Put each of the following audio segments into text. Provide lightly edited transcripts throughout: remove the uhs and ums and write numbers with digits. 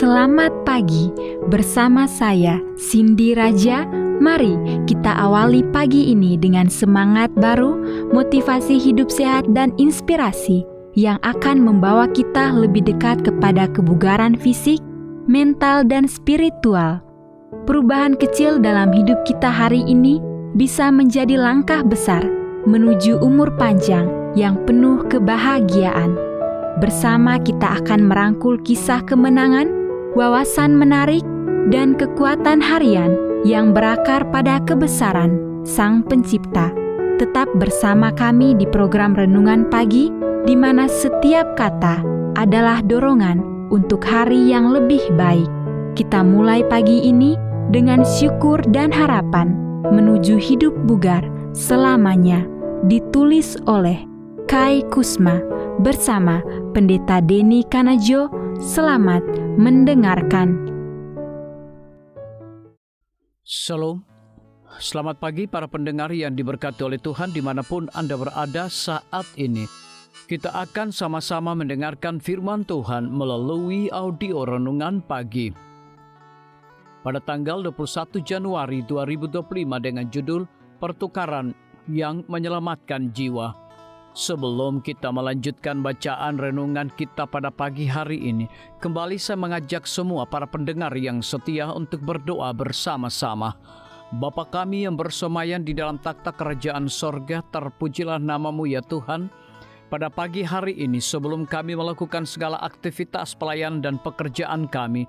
Selamat pagi bersama saya Cindy Raja. Mari kita awali pagi ini dengan semangat baru, motivasi hidup sehat dan inspirasi yang akan membawa kita lebih dekat kepada kebugaran fisik, mental dan spiritual. Perubahan kecil dalam hidup kita hari ini bisa menjadi langkah besar menuju umur panjang yang penuh kebahagiaan. Bersama kita akan merangkul kisah kemenangan, wawasan menarik, dan kekuatan harian yang berakar pada kebesaran Sang Pencipta. Tetap bersama kami di program Renungan Pagi, di mana setiap kata adalah dorongan untuk hari yang lebih baik. Kita mulai pagi ini dengan syukur dan harapan menuju hidup bugar selamanya. Ditulis oleh Kai Kusma bersama Pendeta Denny Kanajo. Selamat mendengarkan. Shalom, selamat pagi para pendengar yang diberkati oleh Tuhan dimanapun Anda berada saat ini. Kita akan sama-sama mendengarkan firman Tuhan melalui audio Renungan Pagi. Pada tanggal 21 Januari 2025 dengan judul Pertukaran yang Menyelamatkan Jiwa. Sebelum kita melanjutkan bacaan renungan kita pada pagi hari ini, kembali saya mengajak semua para pendengar yang setia untuk berdoa bersama-sama. Bapa kami yang bersemayam di dalam takhta kerajaan sorga, terpujilah nama-Mu ya Tuhan. Pada pagi hari ini, sebelum kami melakukan segala aktivitas pelayanan dan pekerjaan kami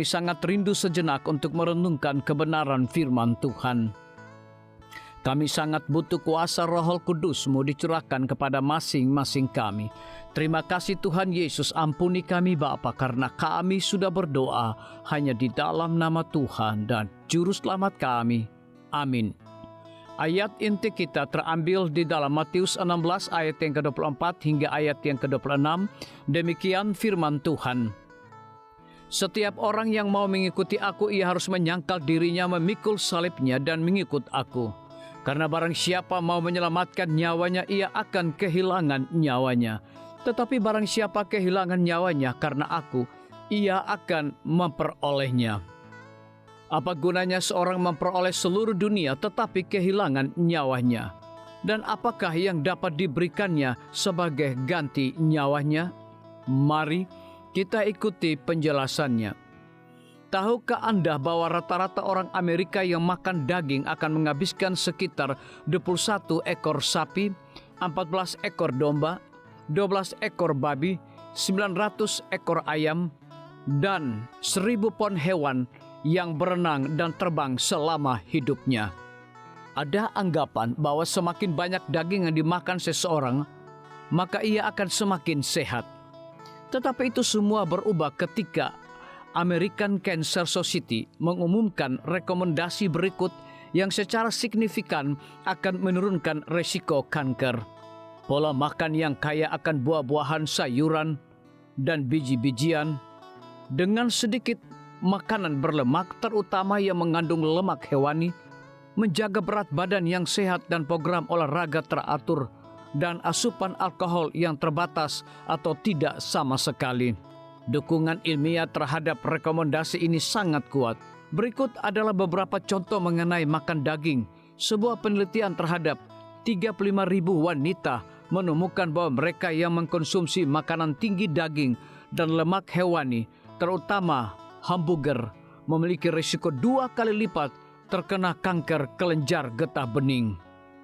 sangat rindu sejenak untuk merenungkan kebenaran firman Tuhan. Kami sangat butuh kuasa Roh Kudus-Mu dicurahkan kepada masing-masing kami. Terima kasih Tuhan Yesus, ampuni kami Bapa, karena kami sudah berdoa hanya di dalam nama Tuhan dan Juru Selamat kami. Amin. Ayat inti kita terambil di dalam Matius 16 ayat yang ke-24 hingga ayat yang ke-26. Demikian firman Tuhan. Setiap orang yang mau mengikuti aku, ia harus menyangkal dirinya, memikul salibnya dan mengikut aku. Karena barang siapa mau menyelamatkan nyawanya, ia akan kehilangan nyawanya. Tetapi barang siapa kehilangan nyawanya karena aku, ia akan memperolehnya. Apa gunanya seorang memperoleh seluruh dunia tetapi kehilangan nyawanya? Dan apakah yang dapat diberikannya sebagai ganti nyawanya? Mari kita ikuti penjelasannya. Tahukah Anda bahwa rata-rata orang Amerika yang makan daging akan menghabiskan sekitar 21 ekor sapi, 14 ekor domba, 12 ekor babi, 900 ekor ayam, dan 1000 pon hewan yang berenang dan terbang selama hidupnya? Ada anggapan bahwa semakin banyak daging yang dimakan seseorang, maka ia akan semakin sehat. Tetapi itu semua berubah ketika American Cancer Society mengumumkan rekomendasi berikut yang secara signifikan akan menurunkan resiko kanker. Pola makan yang kaya akan buah-buahan, sayuran, dan biji-bijian, dengan sedikit makanan berlemak, terutama yang mengandung lemak hewani, menjaga berat badan yang sehat dan program olahraga teratur, dan asupan alkohol yang terbatas atau tidak sama sekali. Dukungan ilmiah terhadap rekomendasi ini sangat kuat. Berikut adalah beberapa contoh mengenai makan daging. Sebuah penelitian terhadap 35.000 wanita menemukan bahwa mereka yang mengkonsumsi makanan tinggi daging dan lemak hewani, terutama hamburger, memiliki risiko 2 kali lipat terkena kanker kelenjar getah bening.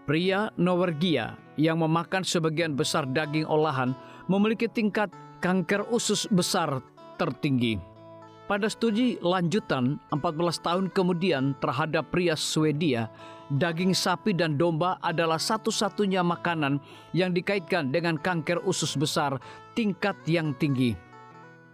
Pria Norwegia yang memakan sebagian besar daging olahan memiliki tingkat kanker usus besar tertinggi. Pada studi lanjutan 14 tahun kemudian terhadap pria Swedia, daging sapi dan domba adalah satu-satunya makanan yang dikaitkan dengan kanker usus besar tingkat yang tinggi.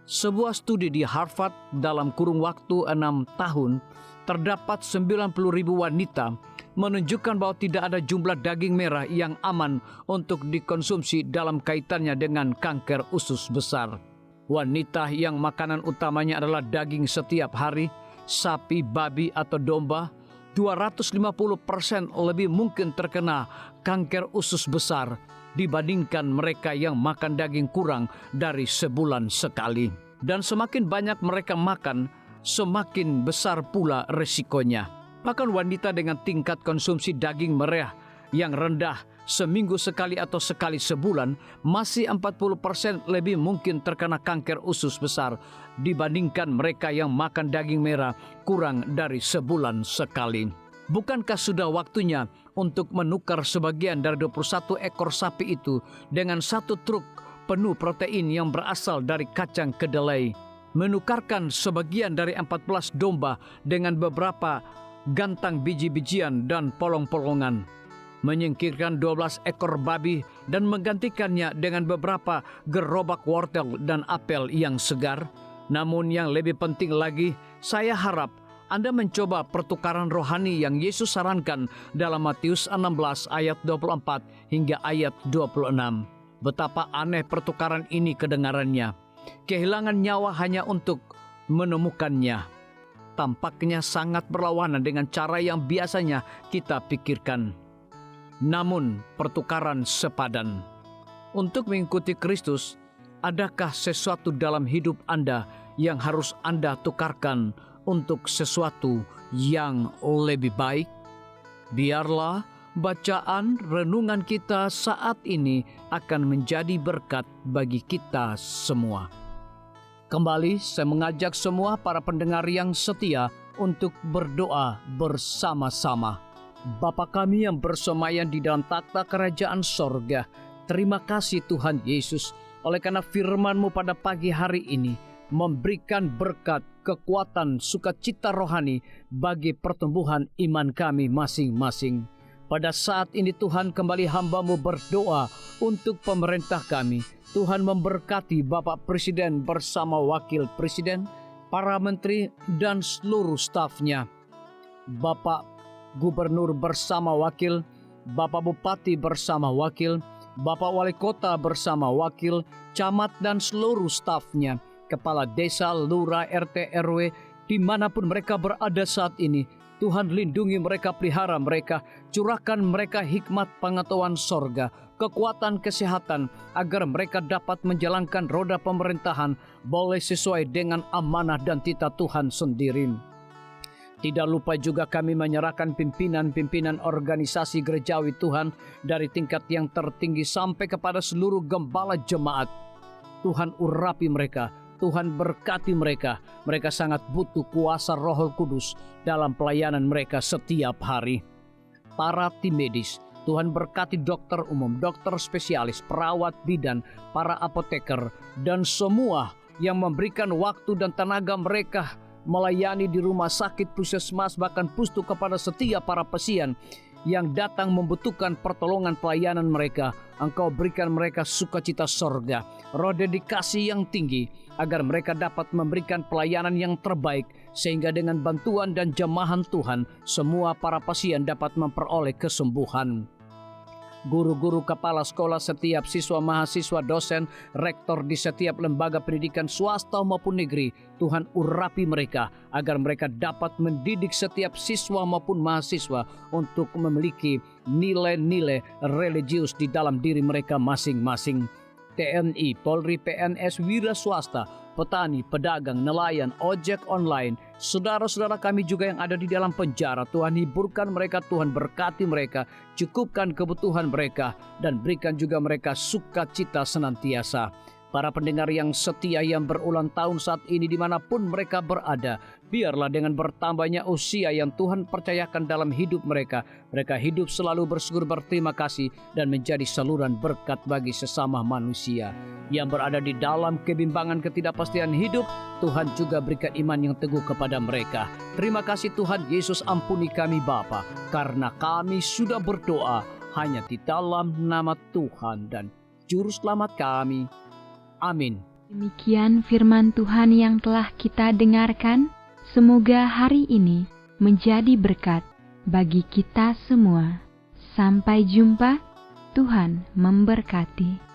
Sebuah studi di Harvard dalam kurun waktu 6 tahun, terdapat 90.000 wanita menunjukkan bahwa tidak ada jumlah daging merah yang aman untuk dikonsumsi dalam kaitannya dengan kanker usus besar. Wanita yang makanan utamanya adalah daging setiap hari, sapi, babi, atau domba, 250% lebih mungkin terkena kanker usus besar dibandingkan mereka yang makan daging kurang dari sebulan sekali. Dan semakin banyak mereka makan, semakin besar pula resikonya. Bahkan wanita dengan tingkat konsumsi daging merah yang rendah seminggu sekali atau sekali sebulan masih 40% lebih mungkin terkena kanker usus besar dibandingkan mereka yang makan daging merah kurang dari sebulan sekali. Bukankah sudah waktunya untuk menukar sebagian dari 21 ekor sapi itu dengan satu truk penuh protein yang berasal dari kacang kedelai? Menukarkan sebagian dari 14 domba dengan beberapa gantang biji-bijian dan polong-polongan. Menyingkirkan 12 ekor babi dan menggantikannya dengan beberapa gerobak wortel dan apel yang segar. Namun yang lebih penting lagi, saya harap Anda mencoba pertukaran rohani yang Yesus sarankan dalam Matius 16 ayat 24 hingga ayat 26. Betapa aneh pertukaran ini kedengarannya. Kehilangan nyawa hanya untuk menemukannya. Tampaknya sangat berlawanan dengan cara yang biasanya kita pikirkan. Namun pertukaran sepadan. Untuk mengikuti Kristus, adakah sesuatu dalam hidup Anda yang harus Anda tukarkan untuk sesuatu yang lebih baik? Biarlah bacaan renungan kita saat ini akan menjadi berkat bagi kita semua. Kembali saya mengajak semua para pendengar yang setia untuk berdoa bersama-sama. Bapa kami yang bersemayam di dalam takhta kerajaan sorga, terima kasih Tuhan Yesus, oleh karena firman-Mu pada pagi hari ini memberikan berkat, kekuatan, sukacita rohani bagi pertumbuhan iman kami masing-masing. Pada saat ini Tuhan, kembali hamba-Mu berdoa untuk pemerintah kami. Tuhan memberkati Bapak Presiden bersama Wakil Presiden, para menteri dan seluruh stafnya. Bapak Gubernur bersama wakil, Bapak Bupati bersama wakil, Bapak Wali Kota bersama wakil, camat dan seluruh stafnya, kepala desa, lurah, RT, RW, dimanapun mereka berada saat ini. Tuhan lindungi mereka, pelihara mereka, curahkan mereka hikmat pengetahuan sorga, kekuatan kesehatan, agar mereka dapat menjalankan roda pemerintahan boleh sesuai dengan amanah dan titah Tuhan sendiri. Tidak lupa juga kami menyerahkan pimpinan-pimpinan organisasi gerejawi Tuhan dari tingkat yang tertinggi sampai kepada seluruh gembala jemaat. Tuhan urapi mereka, Tuhan berkati mereka. Mereka sangat butuh kuasa Roh Kudus dalam pelayanan mereka setiap hari. Para tim medis, Tuhan berkati dokter umum, dokter spesialis, perawat bidan, para apoteker, dan semua yang memberikan waktu dan tenaga mereka melayani di rumah sakit, puskesmas, bahkan pustu kepada setiap para pasien yang datang membutuhkan pertolongan pelayanan mereka. Engkau berikan mereka sukacita sorga, roh dedikasi yang tinggi, agar mereka dapat memberikan pelayanan yang terbaik, sehingga dengan bantuan dan jamahan Tuhan, semua para pasien dapat memperoleh kesembuhan. Guru-guru, kepala sekolah, setiap siswa, mahasiswa, dosen, rektor di setiap lembaga pendidikan swasta maupun negeri, Tuhan urapi mereka agar mereka dapat mendidik setiap siswa maupun mahasiswa untuk memiliki nilai-nilai religius di dalam diri mereka masing-masing. TNI, Polri, PNS, wira swasta, petani, pedagang, nelayan, ojek online, saudara-saudara kami juga yang ada di dalam penjara, Tuhan hiburkan mereka, Tuhan berkati mereka, cukupkan kebutuhan mereka, dan berikan juga mereka sukacita senantiasa. Para pendengar yang setia yang berulang tahun saat ini dimanapun mereka berada, biarlah dengan bertambahnya usia yang Tuhan percayakan dalam hidup mereka, mereka hidup selalu bersyukur, berterima kasih, dan menjadi saluran berkat bagi sesama manusia. Yang berada di dalam kebimbangan ketidakpastian hidup, Tuhan juga berikan iman yang teguh kepada mereka. Terima kasih Tuhan Yesus, ampuni kami Bapa, karena kami sudah berdoa hanya di dalam nama Tuhan dan Juru Selamat kami. Amin. Demikian firman Tuhan yang telah kita dengarkan. Semoga hari ini menjadi berkat bagi kita semua. Sampai jumpa. Tuhan memberkati.